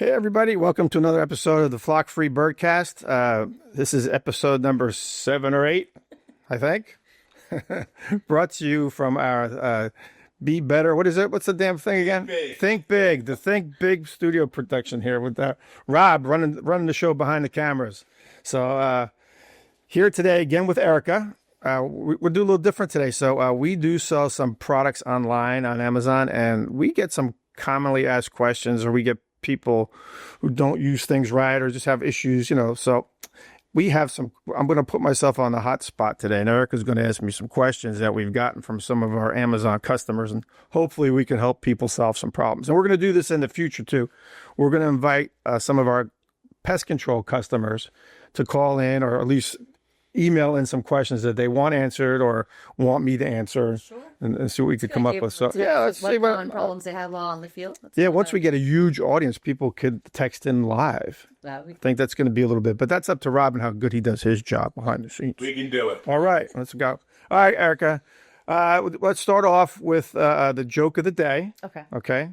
Hey, everybody. Welcome to another episode of the Flock Free Birdcast. This is episode number 7 or 8, I think. Brought to you from our Be Better. What is it? What's the damn thing again? Think Big. The Think Big studio production here with Rob running the show behind the cameras. So here today again with Erica. We'll do a little different today. So we do sell some products online on Amazon, and we get some commonly asked questions, or we get people who don't use things right or just have issues, so we have some. I'm going to put myself on the hot spot today, and Erica's going to ask me some questions that we've gotten from some of our Amazon customers, and hopefully we can help people solve some problems. And we're going to do this in the future too. We're going to invite some of our pest control customers to call in, or at least email in some questions that they want answered or want me to answer. Sure. and see what we could come up with. So yeah, let's see what problems they have on the field. Once we get a huge audience, people could text in live. I think that's going to be a little bit, but that's up to Robin how good he does his job behind the scenes. We can do it. All right, let's go. All right, Erica, let's start off with the joke of the day. Okay.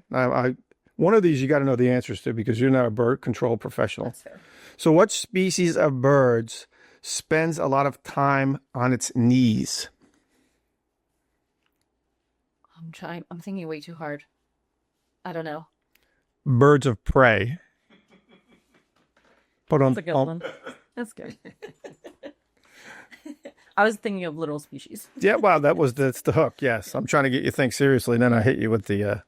One of these you got to know the answers to because you're not a bird control professional. That's fair. So what species of birds spends a lot of time on its knees? I'm thinking way too hard. I don't know. Birds of prey. That's a good one. That's good. I was thinking of little species. Yeah, well, that's the hook. Yes, I'm trying to get you to think seriously, and then I hit you with the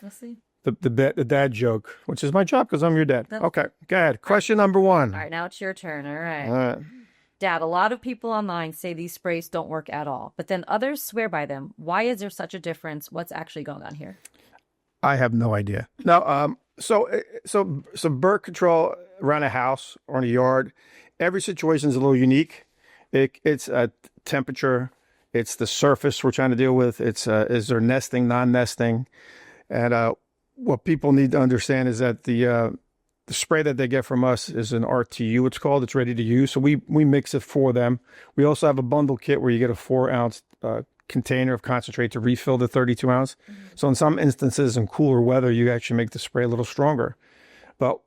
let's see. The dad joke, which is my job because I'm your dad. Okay, go ahead. Question number 1. All right, now it's your turn. All right. Dad, a lot of people online say these sprays don't work at all, but then others swear by them. Why is there such a difference? What's actually going on here? I have no idea. No, so bird control around a house or in a yard, every situation is a little unique. It's a temperature, it's the surface we're trying to deal with. It's is there nesting, non-nesting, and what people need to understand is that the spray that they get from us is an RTU, it's called. It's ready to use. So we mix it for them. We also have a bundle kit where you get a 4-ounce container of concentrate to refill the 32-ounce. Mm-hmm. So in some instances in cooler weather, you actually make the spray a little stronger. But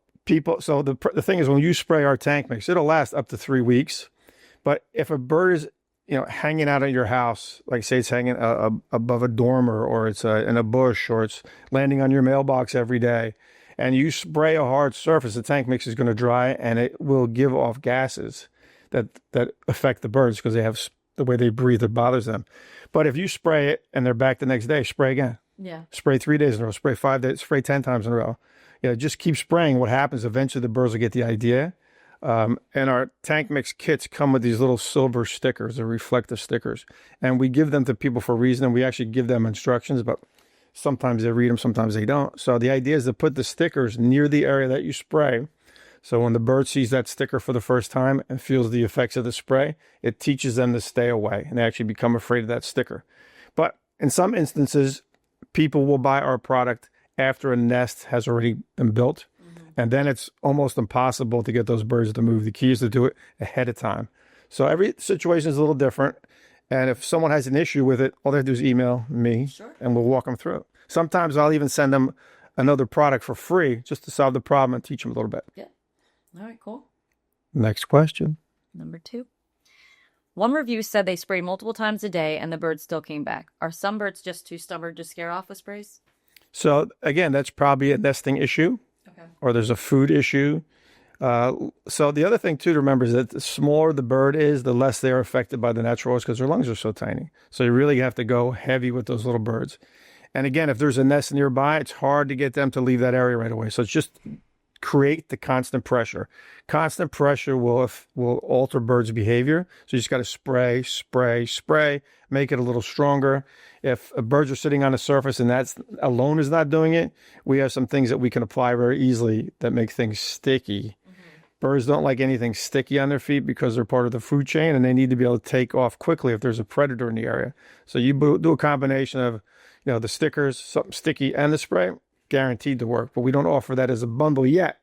so the thing is, when you spray our tank mix, it'll last up to 3 weeks. But if a bird is hanging out at your house, like say it's hanging above a dormer, or it's in a bush, or it's landing on your mailbox every day, and you spray a hard surface, the tank mix is going to dry, and it will give off gases that affect the birds because they have the way they breathe that bothers them. But if you spray it and they're back the next day, spray again. Yeah. Spray 3 days in a row, spray 5 days, spray 10 times in a row. Just keep spraying. What happens, eventually the birds will get the idea. And our tank mix kits come with these little silver stickers, or reflective stickers. And we give them to people for a reason, and we actually give them instructions, but sometimes they read them, sometimes they don't. So the idea is to put the stickers near the area that you spray. So when the bird sees that sticker for the first time and feels the effects of the spray, it teaches them to stay away, and they actually become afraid of that sticker. But in some instances, people will buy our product after a nest has already been built. Mm-hmm. And then it's almost impossible to get those birds to move. The key is to do it ahead of time. So every situation is a little different. And if someone has an issue with it, all they have to do is email me, and we'll walk them through it. Sometimes I'll even send them another product for free just to solve the problem and teach them a little bit. Yeah. All right, cool. Next question. Number 2. One review said they sprayed multiple times a day and the birds still came back. Are some birds just too stubborn to scare off with sprays? So again, that's probably a nesting issue, or there's a food issue. So the other thing too to remember is that the smaller the bird is, the less they are affected by the natural oils because their lungs are so tiny. So you really have to go heavy with those little birds. And again, if there's a nest nearby, it's hard to get them to leave that area right away. So it's just create the constant pressure. Constant pressure will alter birds' behavior. So you just got to spray, spray, spray, make it a little stronger. If birds are sitting on a surface and that alone is not doing it, we have some things that we can apply very easily that make things sticky. Birds don't like anything sticky on their feet because they're part of the food chain, and they need to be able to take off quickly if there's a predator in the area. So you do a combination of, the stickers, something sticky, and the spray, guaranteed to work. But we don't offer that as a bundle yet.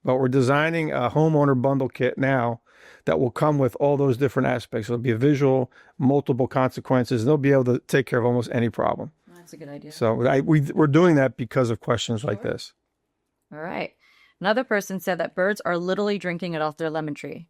But we're designing a homeowner bundle kit now that will come with all those different aspects. It'll be a visual, multiple consequences, and they'll be able to take care of almost any problem. That's a good idea. So we're doing that because of questions like this. All right. Another person said that birds are literally drinking it off their lemon tree.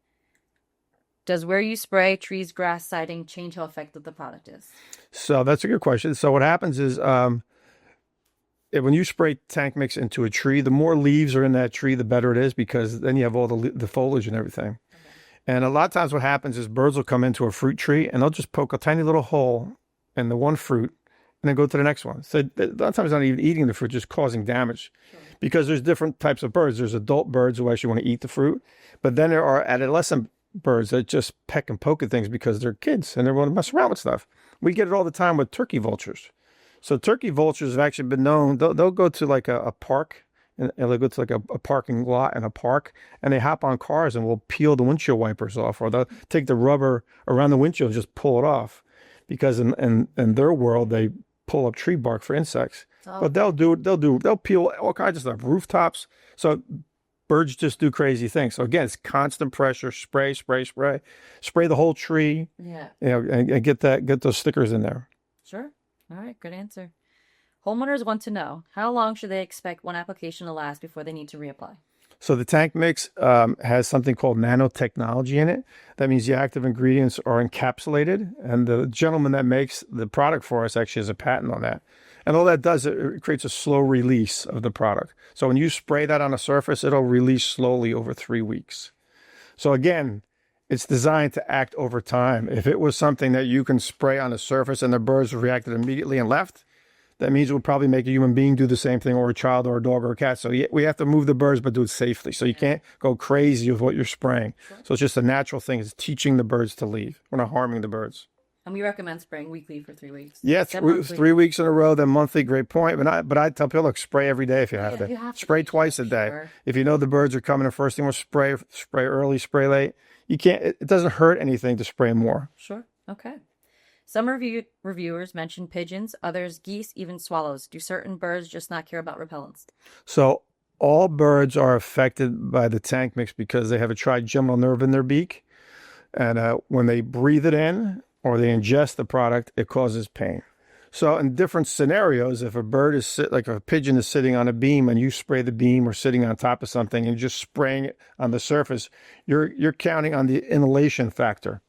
Does where you spray trees, grass, siding change how effective the product is? So that's a good question. So what happens is when you spray tank mix into a tree, the more leaves are in that tree, the better it is, because then you have all the foliage and everything. Okay. And a lot of times what happens is birds will come into a fruit tree and they'll just poke a tiny little hole in the one fruit and then go to the next one. So a lot of times not even eating the fruit, just causing damage. Sure. Because there's different types of birds. There's adult birds who actually want to eat the fruit, but then there are adolescent birds that just peck and poke at things because they're kids and they want to mess around with stuff. We get it all the time with turkey vultures. So turkey vultures have actually been known, they'll go to like a park, and they'll go to like a parking lot in a park, and they hop on cars and will peel the windshield wipers off, or they'll take the rubber around the windshield and just pull it off, because in their world, they pull up tree bark for insects. Oh. But they'll peel all kinds of stuff, rooftops. So birds just do crazy things. So again, it's constant pressure, spray the whole tree. Yeah. And get those stickers in there. Sure. All right. Good answer. Homeowners want to know, how long should they expect one application to last before they need to reapply? So the tank mix has something called nanotechnology in it. That means the active ingredients are encapsulated, and the gentleman that makes the product for us actually has a patent on that. And all that does, it creates a slow release of the product. So when you spray that on a surface, it'll release slowly over 3 weeks. So again, it's designed to act over time. If it was something that you can spray on a surface and the birds reacted immediately and left, that means it would probably make a human being do the same thing, or a child or a dog or a cat. So we have to move the birds, but do it safely. So you can't go crazy with what you're spraying. Sure. So it's just a natural thing. It's teaching the birds to leave. We're not harming the birds. And we recommend spraying weekly for 3 weeks. Yeah, 3 weeks in a row, then monthly. Great point. But I tell people, look, spray every day if you have to. Spray twice a day. Sure. If you know the birds are coming, the first thing was spray early, spray late. You can't. It doesn't hurt anything to spray more. Sure. Okay. Some reviewers mention pigeons, others geese, even swallows. Do certain birds just not care about repellents? So all birds are affected by the tank mix because they have a trigeminal nerve in their beak, and when they breathe it in or they ingest the product, it causes pain. So in different scenarios, if a bird is like a pigeon is sitting on a beam and you spray the beam, or sitting on top of something and just spraying it on the surface, you're counting on the inhalation factor.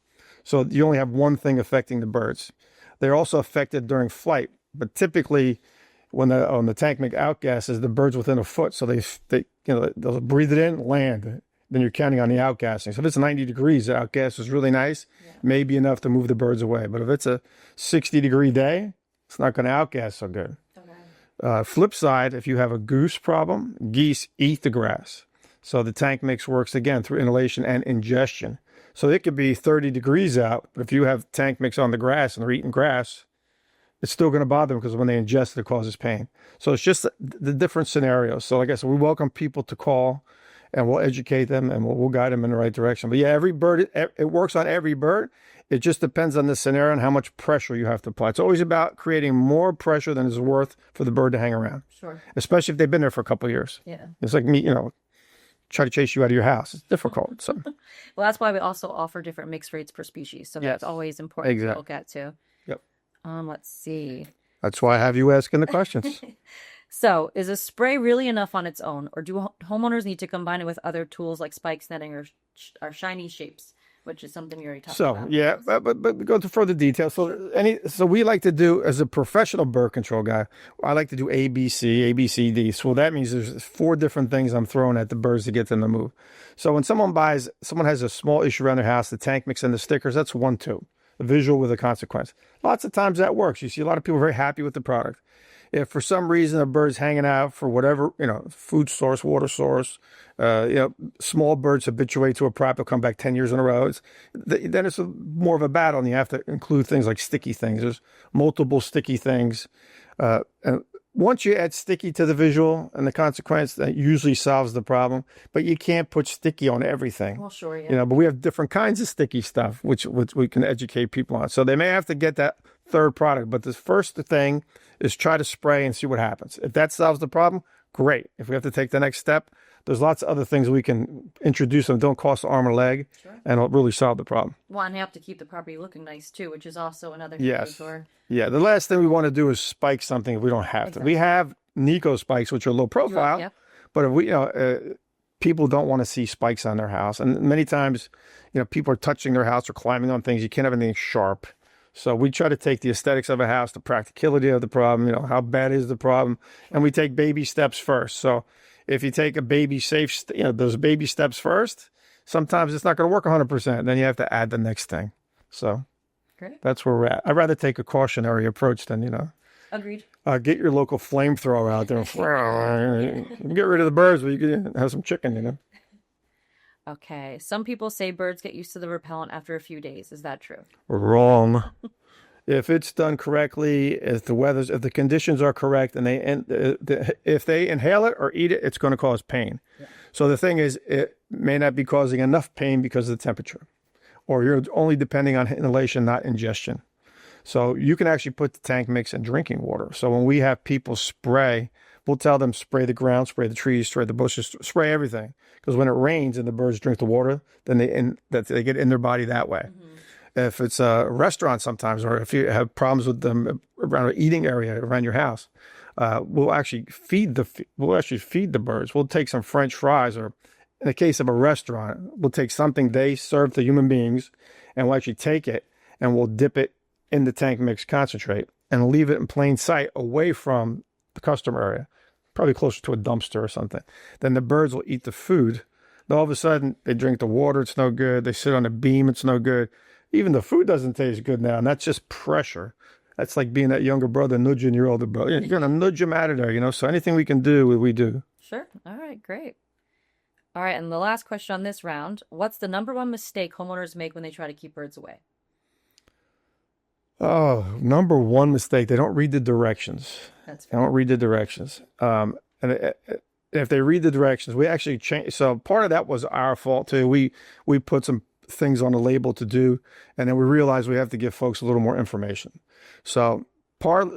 So you only have one thing affecting the birds. They're also affected during flight, but typically when the tank make outgases, the birds within a foot, so they'll breathe it in, land. Then you're counting on the outgassing. So if it's 90 degrees, the outgas is really nice, may be enough to move the birds away. But if it's a 60-degree day, it's not going to outgas so good. Okay. Flip side, if you have a goose problem, geese eat the grass. So the tank mix works again through inhalation and ingestion. So it could be 30 degrees out, but if you have tank mix on the grass and they're eating grass, it's still going to bother them, because when they ingest it, it causes pain. So it's just the different scenarios. So like I said, we welcome people to call, and we'll educate them, and we'll guide them in the right direction. But yeah, every bird, it works on every bird. It just depends on the scenario and how much pressure you have to apply. It's always about creating more pressure than is worth for the bird to hang around. Sure. Especially if they've been there for a couple of years. Yeah. It's like me, try to chase you out of your house. It's difficult. So. Well, that's why we also offer different mix rates per species. So that's always important to look at too. Yep. Let's see. That's why I have you asking the questions. So is a spray really enough on its own, or do homeowners need to combine it with other tools like spikes, netting, or shiny shapes, which is something we already talked about? So yeah, but go to further detail. So we like to do, as a professional bird control guy, I like to do ABC, ABCD. So that means there's 4 different things I'm throwing at the birds to get them to move. So when someone has a small issue around their house, the tank mix and the stickers, that's 1, 2. A visual with a consequence. Lots of times that works. You see a lot of people very happy with the product. If for some reason a bird's hanging out for whatever, food source, water source, small birds habituate to a prop, they'll come back 10 years in a row. Then it's more of a battle, and you have to include things like sticky things. There's multiple sticky things. And once you add sticky to the visual and the consequence, that usually solves the problem. But you can't put sticky on everything. Well, sure, yeah. But we have different kinds of sticky stuff, which we can educate people on. So they may have to get that third product. But the first thing is try to spray and see what happens. If that solves the problem, great. If we have to take the next step, there's lots of other things we can introduce them. Don't cost an arm or leg, and it'll really solve the problem. Well, and you have to keep the property looking nice too, which is also another thing. Yes. Yeah. The last thing we want to do is spike something if we don't have to. We have Nico spikes, which are low profile, but if we, people don't want to see spikes on their house. And many times, people are touching their house or climbing on things. You can't have anything sharp. So we try to take the aesthetics of a house, the practicality of the problem, how bad is the problem, and we take baby steps first. So if you take a baby safe, those baby steps first, sometimes it's not going to work 100%. Then you have to add the next thing. So Great. That's where we're at. I'd rather take a cautionary approach than, Agreed. Get your local flamethrower out there and get rid of the birds, but you can have some chicken, Okay. Some people say birds get used to the repellent after a few days. Is that true? Wrong. If it's done correctly, if the conditions are correct, and if they inhale it or eat it, it's going to cause pain. Yeah. So the thing is, it may not be causing enough pain because of the temperature, or you're only depending on inhalation, not ingestion. So you can actually put the tank mix in drinking water. So when we have people spray, we'll tell them spray the ground, spray the trees, spray the bushes, spray everything. Because when it rains and the birds drink the water, then they get in their body that way. Mm-hmm. If it's a restaurant sometimes, or if you have problems with them around an eating area around your house, we'll actually feed the birds. We'll take some French fries, or in the case of a restaurant, we'll take something they serve to human beings, and we'll actually take it and we'll dip it in the tank mix concentrate and leave it in plain sight away from the customer area, probably closer to a dumpster or something. Then the birds will eat the food. Then all of a sudden, they drink the water, it's no good. They sit on a beam, it's no good. Even the food doesn't taste good now, and that's just pressure. That's like being that younger brother nudging your older brother. You're going to nudge him out of there, So anything we can do, we do. Sure. All right, great. All right, and the last question on this round. What's the number one mistake homeowners make when they try to keep birds away? Oh, number one mistake, they don't read the directions. That's fair. They don't read the directions. And if they read the directions, we actually change. So part of that was our fault too. We put some things on the label to do, and then we realized we have to give folks a little more information. So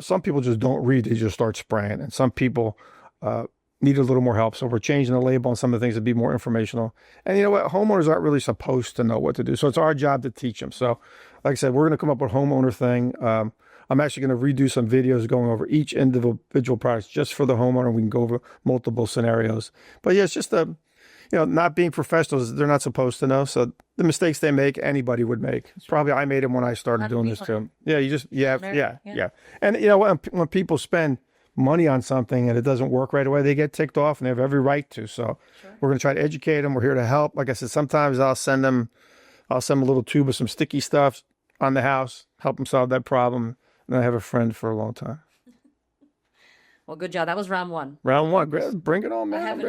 some people just don't read, they just start spraying, and some people need a little more help. So we're changing the label on some of the things to be more informational. And you know what? Homeowners aren't really supposed to know what to do. So it's our job to teach them. So like I said, we're going to come up with a homeowner thing. I'm actually going to redo some videos going over each individual product just for the homeowner. We can go over multiple scenarios. But yeah, it's just not being professionals, they're not supposed to know. So the mistakes they make, anybody would make. Probably I made them when I started doing this too. Yeah, yeah. And when people spend money on something and it doesn't work right away, they get ticked off, and they have every right to. So we're going to try to educate them. We're here to help. Like I said, sometimes I'll send them a little tube of some sticky stuff on the house, help them solve that problem. And I have a friend for a long time. Well, good job. That was round one. Round one. Bring it on, man.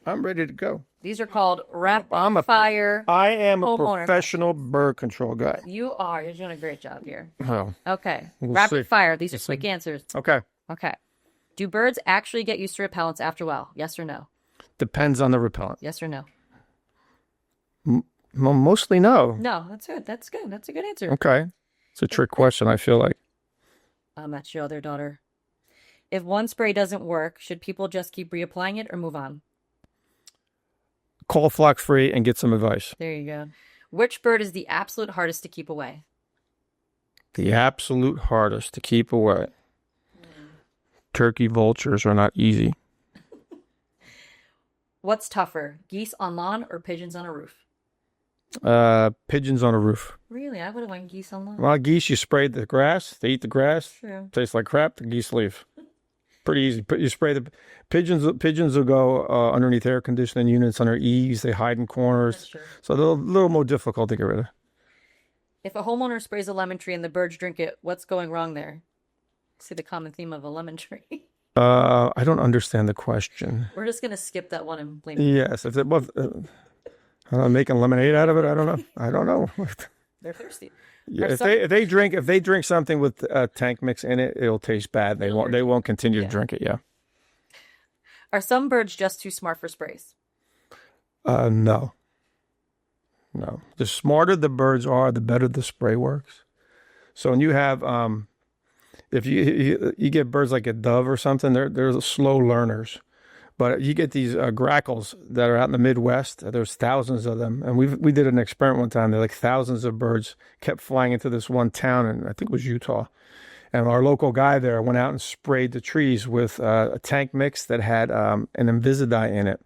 I'm ready to go. These are called rapid fire. I am a professional bird control guy. You are. You're doing a great job here. Well, okay. Rapid fire. These are quick answers. Okay. Do birds actually get used to repellents after a while? Yes or no? Depends on the repellent. Yes or no? Mostly no. No, that's good. That's good. That's a good answer. Okay. It's a trick question, I feel like. That's your other daughter. If one spray doesn't work, should people just keep reapplying it or move on? Call Flock Free and get some advice. There you go. Which bird is the absolute hardest to keep away? The absolute hardest to keep away. Turkey vultures are not easy. What's tougher, geese on lawn or pigeons on a roof? Pigeons on a roof. Really? I would have went geese on lawn. Well, geese, you spray the grass. They eat the grass. True. Tastes like crap. The geese leave. Pretty easy. You spray the pigeons. Pigeons will go underneath air conditioning units, under eaves. They hide in corners. That's true. So they're a little more difficult to get rid of. If a homeowner sprays a lemon tree and the birds drink it, what's going wrong there? See the common theme of a lemon tree. I don't understand the question. We're just gonna skip that one and blame. Yes, if it was making lemonade out of it, I don't know. They're thirsty. Yeah, if they drink something with tank mix in it, it'll taste bad. They won't continue to drink it. Yeah. Are some birds just too smart for sprays? No. The smarter the birds are, the better the spray works. So when you have if you get birds like a dove or something, they're slow learners. But you get these grackles that are out in the Midwest. There's thousands of them. And we did an experiment one time. They're like thousands of birds kept flying into this one town, and I think it was Utah. And our local guy there went out and sprayed the trees with a tank mix that had an Invisadigm in it.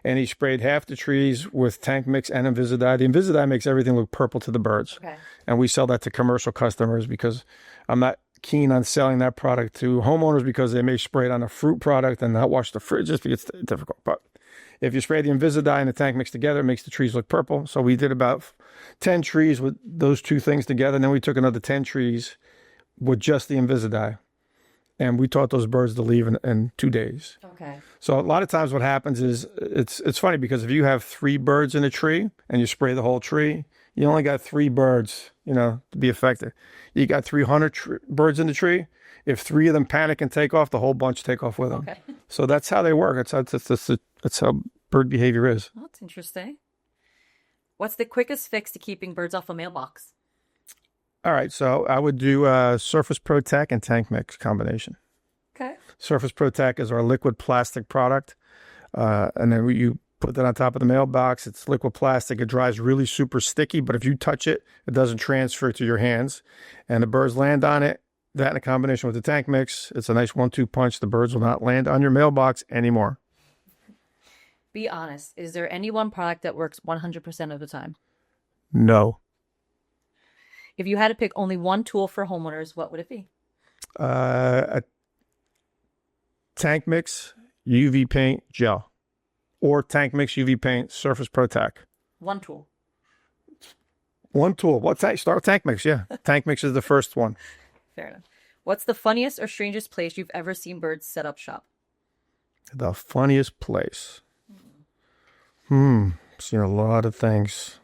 and he sprayed half the trees with tank mix and Invisalign. The Invisalign makes everything look purple to the birds. Okay. And we sell that to commercial customers because I'm not keen on selling that product to homeowners because they may spray it on a fruit product and not wash the fruit. It just gets difficult. But if you spray the Invisalign and the tank mix together, it makes the trees look purple. So we did about 10 trees with those two things together. And then we took another 10 trees with just the Invisalign. And we taught those birds to leave in 2 days. Okay. So a lot of times what happens is it's funny because if you have 3 birds in a tree and you spray the whole tree, you only got 3 birds, to be affected. You got 300 birds in the tree. If 3 of them panic and take off, the whole bunch take off with them. Okay. So that's how they work. That's how bird behavior is. Oh, that's interesting. What's the quickest fix to keeping birds off a mailbox? All right, so I would do Surface Protect and Tank Mix combination. Okay. Surface Protect is our liquid plastic product, and then you put that on top of the mailbox. It's liquid plastic. It dries really super sticky, but if you touch it, it doesn't transfer to your hands, and the birds land on it. That in a combination with the Tank Mix, it's a nice 1-2 punch. The birds will not land on your mailbox anymore. Be honest. Is there any one product that works 100% of the time? No. If you had to pick only one tool for homeowners, what would it be? A Tank Mix UV paint gel or Tank Mix UV paint Surface Protect. One tool. One tool. Start with Tank Mix, yeah. Tank Mix is the first one. Fair enough. What's the funniest or strangest place you've ever seen birds set up shop? The funniest place. Seen a lot of things.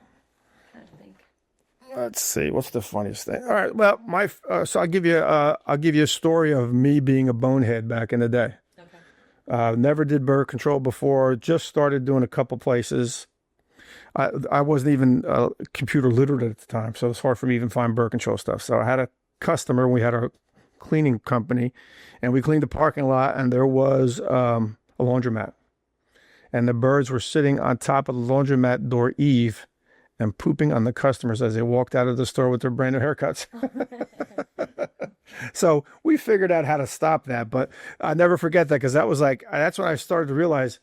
Let's see. What's the funniest thing? All right. Well, so I'll give you a story of me being a bonehead back in the day. Okay. Never did bird control before. Just started doing a couple places. I wasn't even computer literate at the time, so it was hard for me to even find bird control stuff. So I had a customer. We had a cleaning company, and we cleaned the parking lot, and there was a laundromat, and the birds were sitting on top of the laundromat door eave and pooping on the customers as they walked out of the store with their brand new haircuts. So we figured out how to stop that, but I never forget that because that's when I started to realize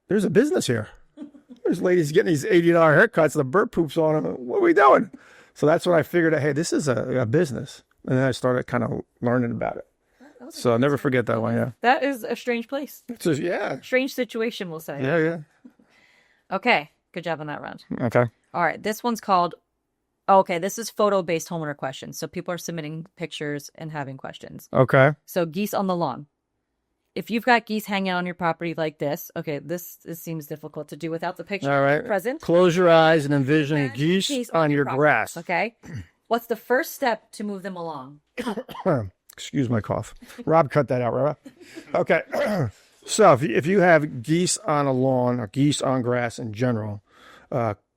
there's a business here. There's ladies getting these $80 haircuts, the bird poops on them. What are we doing? So that's when I figured out, hey, this is a business. And then I started kind of learning about it. So I'll never forget that one, yeah. That is a strange place. Yeah. Strange situation, we'll say. Yeah. Okay. Good job on that round. Okay. All right. This one's called... Okay, this is photo-based homeowner questions. So people are submitting pictures and having questions. Okay. So geese on the lawn. If you've got geese hanging out on your property like this, okay, this seems difficult to do without the picture All right. present. Close your eyes and envision geese on your property, grass. Okay. What's the first step to move them along? Excuse my cough. Rob, cut that out, right? Okay. So if you have geese on a lawn or geese on grass in general,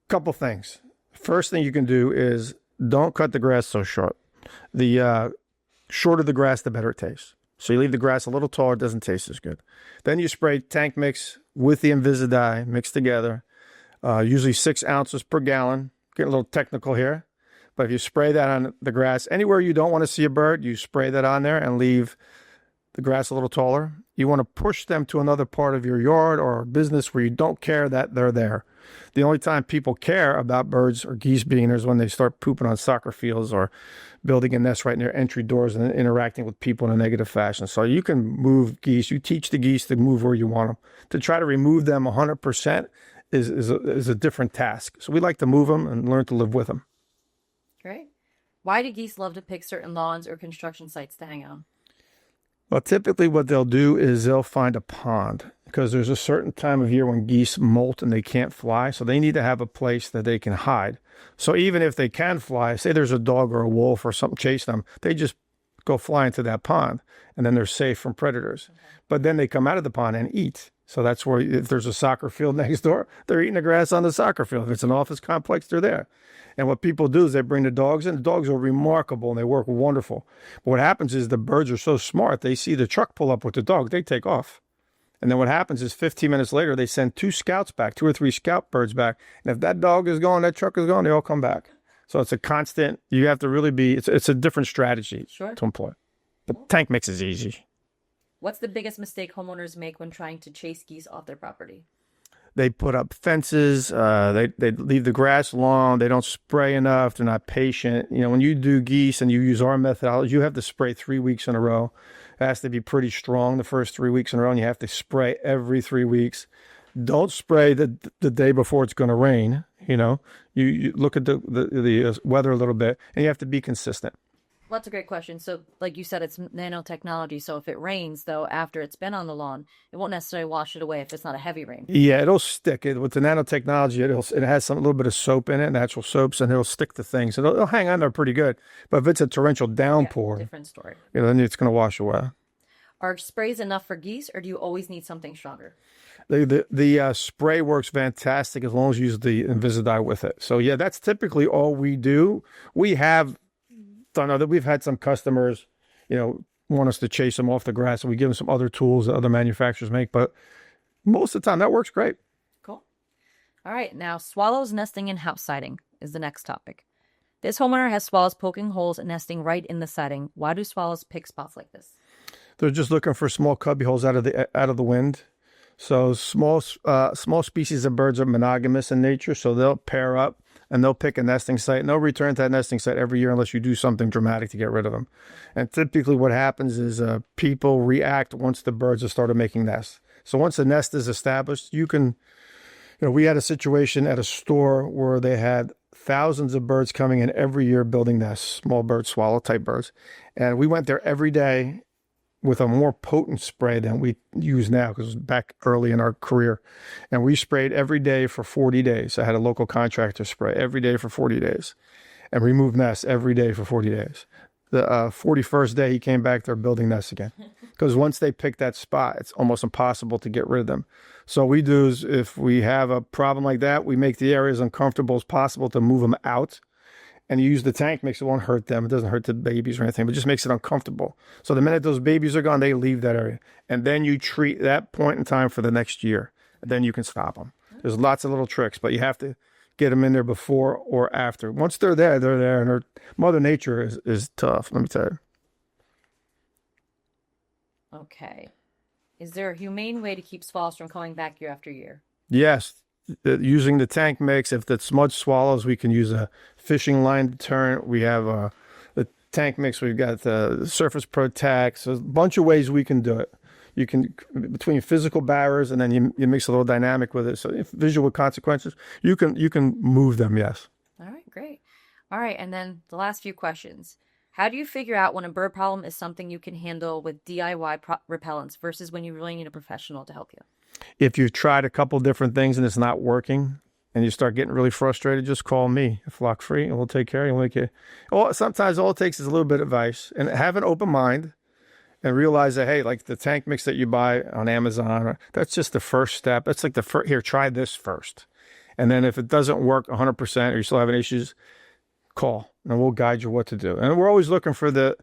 couple things. First thing you can do is don't cut the grass so short. The shorter the grass, the better it tastes. So you leave the grass a little taller, it doesn't taste as good. Then you spray tank mix with the Invisalign mixed together, usually 6 ounces per gallon. Getting a little technical here. But if you spray that on the grass, anywhere you don't want to see a bird, you spray that on there and leave the grass a little taller. You want to push them to another part of your yard or business where you don't care that they're there. The only time people care about birds or geese being there is when they start pooping on soccer fields or building a nest right near entry doors and interacting with people in a negative fashion. So you can move geese. You teach the geese to move where you want them. To try to remove them 100% is a different task. So we like to move them and learn to live with them. Great. Why do geese love to pick certain lawns or construction sites to hang out? Well, typically what they'll do is they'll find a pond because there's a certain time of year when geese molt and they can't fly. So they need to have a place that they can hide. So even if they can fly, say there's a dog or a wolf or something chasing them, they just go fly into that pond and then they're safe from predators. Okay. But then they come out of the pond and eat. So that's where if there's a soccer field next door, they're eating the grass on the soccer field. If it's an office complex, they're there. And what people do is they bring the dogs in. The dogs are remarkable and they work wonderful. But what happens is the birds are so smart, they see the truck pull up with the dog, they take off. And then what happens is 15 minutes later, they send 2 scouts back, 2 or 3 scout birds back. And if that dog is gone, that truck is gone, they all come back. So it's a constant, you have to really be, it's a different strategy to employ. But tank mix is easy. What's the biggest mistake homeowners make when trying to chase geese off their property? They put up fences. They leave the grass long. They don't spray enough. They're not patient. You know, when you do geese and you use our methodology, you have to spray 3 weeks in a row. It has to be pretty strong the first 3 weeks in a row, and you have to spray every 3 weeks. Don't spray the day before it's going to rain. You know, you look at the weather a little bit, and you have to be consistent. Well, that's a great question. So, like you said, it's nanotechnology. So if it rains, though, after it's been on the lawn, it won't necessarily wash it away if it's not a heavy rain. Yeah, it'll stick. With the nanotechnology, it has a little bit of soap in it, natural soaps, and it'll stick to things. It'll hang on there pretty good. But if it's a torrential downpour, different story. You know, then it's going to wash away. Are sprays enough for geese, or do you always need something stronger? The spray works fantastic as long as you use the Invisadigm with it. So yeah, that's typically all we do. We have done other. We've had some customers, you know, want us to chase them off the grass, and we give them some other tools that other manufacturers make. But most of the time, that works great. Cool. All right, now swallows nesting in house siding is the next topic. This homeowner has swallows poking holes and nesting right in the siding. Why do swallows pick spots like this? They're just looking for small cubby holes out of the wind. So small species of birds are monogamous in nature, so they'll pair up and they'll pick a nesting site, and they'll return to that nesting site every year unless you do something dramatic to get rid of them. And typically what happens is people react once the birds have started making nests. So once the nest is established, we had a situation at a store where they had thousands of birds coming in every year building nests, small birds, swallow type birds. And we went there every day with a more potent spray than we use now, because it was back early in our career. And we sprayed every day for 40 days. I had a local contractor spray every day for 40 days and remove nests every day for 40 days. The 41st day, he came back there building nests again. Because once they pick that spot, it's almost impossible to get rid of them. So what we do is, if we have a problem like that, we make the area as uncomfortable as possible to move them out. And you use the tank mix, it won't hurt them. It doesn't hurt the babies or anything, but it just makes it uncomfortable. So the minute those babies are gone, they leave that area. And then you treat that point in time for the next year. And then you can stop them. There's lots of little tricks, but you have to get them in there before or after. Once they're there, they're there. And Mother Nature is tough, let me tell you. Okay. Is there a humane way to keep swallows from coming back year after year? Yes. Using the tank mix. If it's mud swallows, we can use a fishing line deterrent. We have the tank mix. We've got the Surface Protect. So there's a bunch of ways we can do it. You can, between physical barriers, and then you mix a little dynamic with it. So if visual consequences, you can move them. Yes. All right, great. All right, and then the last few questions. How do you figure out when a bird problem is something you can handle with DIY repellents versus when you really need a professional to help you? If you've tried a couple different things and it's not working, and you start getting really frustrated, just call me, Flock Free, and we'll take care of you. We'll make you. Sometimes all it takes is a little bit of advice, and have an open mind, and realize that, hey, like the tank mix that you buy on Amazon, that's just the first step. That's like here, try this first. And then if it doesn't work 100% or you're still having issues, call, and we'll guide you what to do. And we're always looking for the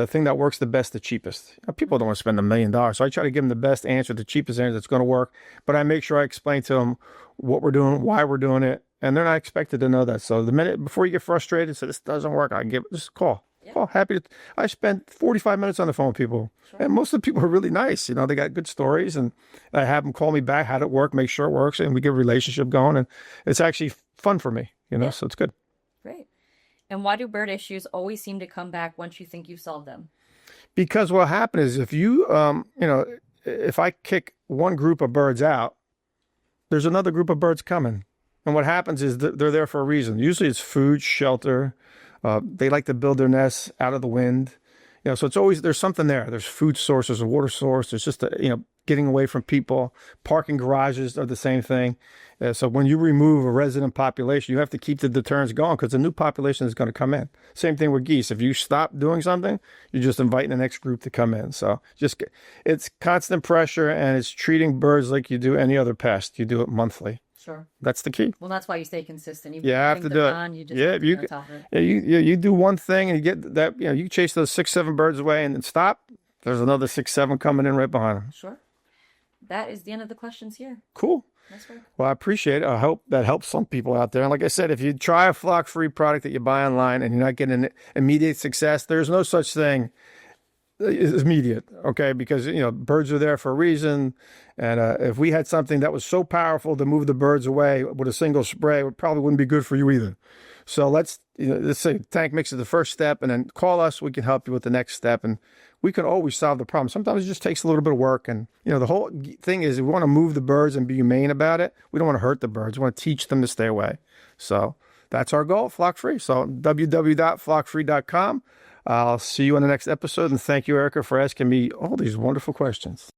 thing that works the best, the cheapest. People don't want to spend $1 million. So I try to give them the best answer, the cheapest answer that's going to work. But I make sure I explain to them what we're doing, why we're doing it. And they're not expected to know that. So the minute before you get frustrated, say, this doesn't work, just call. Yep. Call. Happy to. I spent 45 minutes on the phone with people. Sure. And most of the people are really nice. You know, they got good stories. And I have them call me back, how'd it work, make sure it works. And we get a relationship going. And it's actually fun for me, so it's good. Great. And why do bird issues always seem to come back once you think you've solved them? Because what happens is if you, if I kick one group of birds out, there's another group of birds coming. And what happens is they're there for a reason. Usually it's food, shelter. They like to build their nests out of the wind. So it's always, there's something there. There's food source, there's a water source. There's just, getting away from people. Parking garages are the same thing. So when you remove a resident population, you have to keep the deterrents going because a new population is going to come in. Same thing with geese. If you stop doing something, you're just inviting the next group to come in. So it's constant pressure, and it's treating birds like you do any other pest. You do it monthly. Sure. That's the key. Well, that's why you stay consistent. You have to do it. You do one thing and you get that, you chase those 6-7 birds away and then stop. There's another 6-7 coming in right behind them. Sure. That is the end of the questions here. Cool. Nice work. Well, I appreciate it. I hope that helps some people out there. And like I said, if you try a flock-free product that you buy online and you're not getting immediate success, there's no such thing. is immediate, okay? Because, birds are there for a reason. And if we had something that was so powerful to move the birds away with a single spray, it probably wouldn't be good for you either. So let's say tank mix is the first step, and then call us. We can help you with the next step, and we can always solve the problem. Sometimes it just takes a little bit of work. And, the whole thing is we want to move the birds and be humane about it. We don't want to hurt the birds. We want to teach them to stay away. So that's our goal, flock free. So www.flockfree.com. I'll see you on the next episode. And thank you, Erica, for asking me all these wonderful questions.